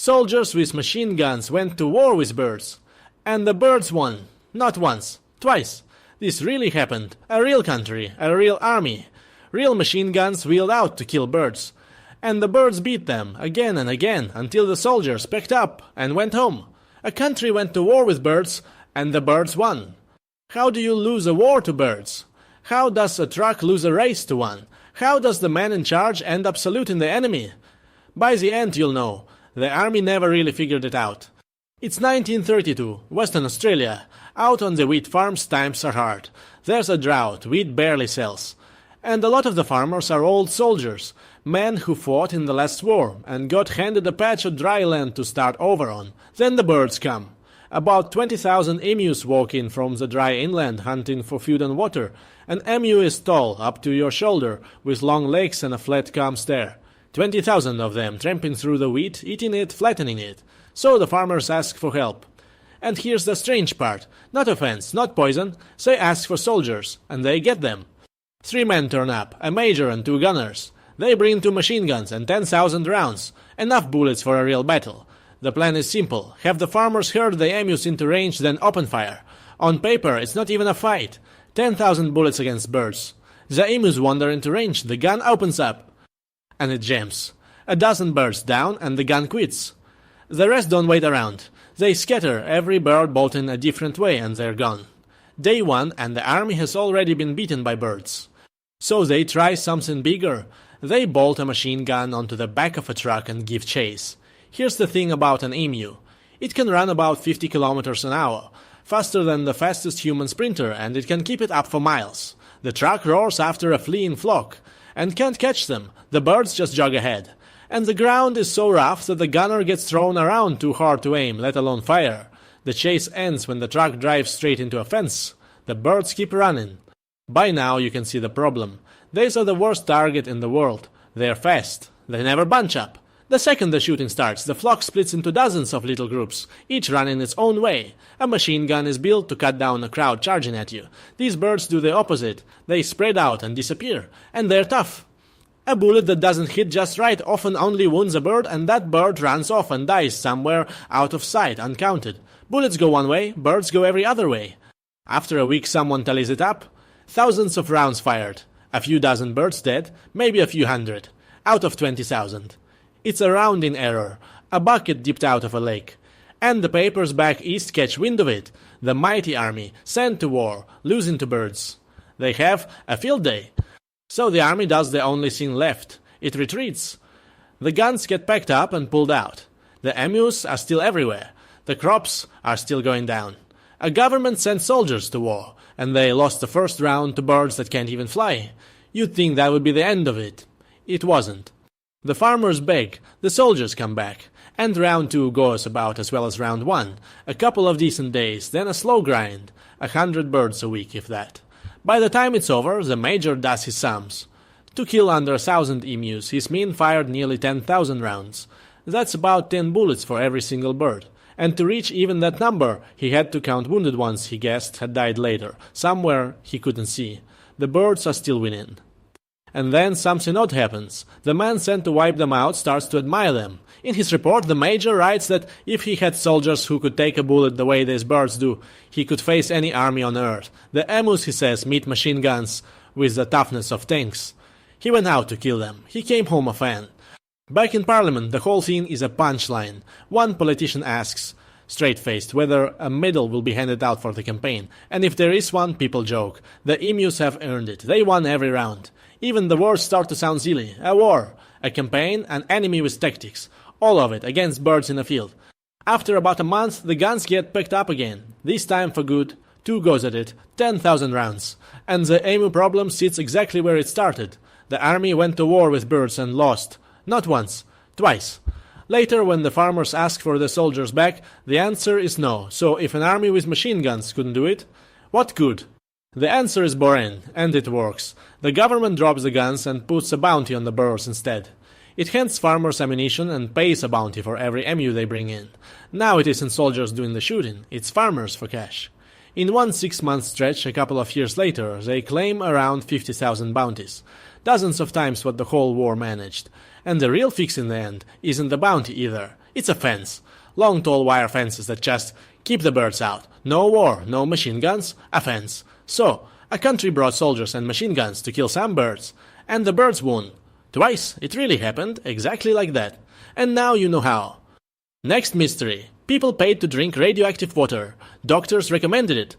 Soldiers with machine guns went to war with birds. And the birds won. Not once, twice. This really happened. A real country, a real army. Real machine guns wheeled out to kill birds. And the birds beat them again and again until the soldiers packed up and went home. A country went to war with birds and the birds won. How do you lose a war to birds? How does a truck lose a race to one? How does the man in charge end up saluting the enemy? By the end you'll know. The army never really figured it out. It's 1932, Western Australia. Out on the wheat farms times are hard. There's a drought, wheat barely sells. And a lot of the farmers are old soldiers, men who fought in the last war and got handed a patch of dry land to start over on. Then the birds come. About 20,000 emus walk in from the dry inland hunting for food and water. An emu is tall, up to your shoulder, with long legs and a flat calm stare. 20,000 of them tramping through the wheat, eating it, flattening it. So the farmers ask for help. And here's the strange part. Not offense, not poison. They ask for soldiers, and they get them. 3 men turn up, a major and 2 gunners. They bring 2 machine guns and 10,000 rounds. Enough bullets for a real battle. The plan is simple. Have the farmers herd the emus into range, then open fire. On paper, it's not even a fight. 10,000 bullets against birds. The emus wander into range, the gun opens up. And it jams. A dozen birds down and the gun quits. The rest don't wait around. They scatter, every bird bolting a different way, and they're gone. Day 1 and the army has already been beaten by birds. So they try something bigger. They bolt a machine gun onto the back of a truck and give chase. Here's the thing about an emu. It can run about 50 kilometers an hour, faster than the fastest human sprinter, and it can keep it up for miles. The truck roars after a fleeing flock, and can't catch them. The birds just jog ahead. And the ground is so rough that the gunner gets thrown around too hard to aim, let alone fire. The chase ends when the truck drives straight into a fence. The birds keep running. By now you can see the problem. These are the worst target in the world. They're fast. They never bunch up. The second the shooting starts, the flock splits into dozens of little groups, each running its own way. A machine gun is built to cut down a crowd charging at you. These birds do the opposite. They spread out and disappear. And they're tough. A bullet that doesn't hit just right often only wounds a bird, and that bird runs off and dies somewhere out of sight, uncounted. Bullets go one way, birds go every other way. After a week someone tallies it up. Thousands of rounds fired. A few dozen birds dead, maybe a few hundred. Out of 20,000. It's a rounding error. A bucket dipped out of a lake. And the papers back east catch wind of it. The mighty army, sent to war, losing to birds. They have a field day. So the army does the only thing left. It retreats. The guns get packed up and pulled out. The emus are still everywhere. The crops are still going down. A government sent soldiers to war, and they lost the first round to birds that can't even fly. You'd think that would be the end of it. It wasn't. The farmers beg, the soldiers come back, and round 2 goes about as well as round 1. A couple of decent days, then a slow grind. 100 birds a week, if that. By the time it's over, the major does his sums. To kill under 1,000 emus, his men fired nearly 10,000 rounds. That's about 10 bullets for every single bird. And to reach even that number, he had to count wounded ones he guessed had died later, somewhere he couldn't see. The birds are still winning. And then something odd happens. The man sent to wipe them out starts to admire them. In his report, the major writes that if he had soldiers who could take a bullet the way these birds do, he could face any army on earth. The emus, he says, meet machine guns with the toughness of tanks. He went out to kill them. He came home a fan. Back in Parliament, the whole thing is a punchline. One politician asks, straight-faced, whether a medal will be handed out for the campaign. And if there is one, people joke. The emus have earned it. They won every round. Even the words start to sound silly. A war, a campaign, an enemy with tactics. All of it against birds in a field. After about a month, the guns get picked up again. This time for good. 2 goes at it. 10,000 rounds. And the emu problem sits exactly where it started. The army went to war with birds and lost. Not once. Twice. Later, when the farmers ask for the soldiers back, the answer is no. So if an army with machine guns couldn't do it, what could? The answer is boring, and it works. The government drops the guns and puts a bounty on the birds instead. It hands farmers ammunition and pays a bounty for every emu they bring in. Now it isn't soldiers doing the shooting, it's farmers for cash. In one 6-month stretch a couple of years later, they claim around 50,000 bounties. Dozens of times what the whole war managed. And the real fix in the end isn't the bounty either. It's a fence. Long tall wire fences that just keep the birds out. No war, no machine guns, a fence. So, a country brought soldiers and machine guns to kill some birds, and the birds won. Twice, it really happened, exactly like that. And now you know how. Next mystery. People paid to drink radioactive water. Doctors recommended it.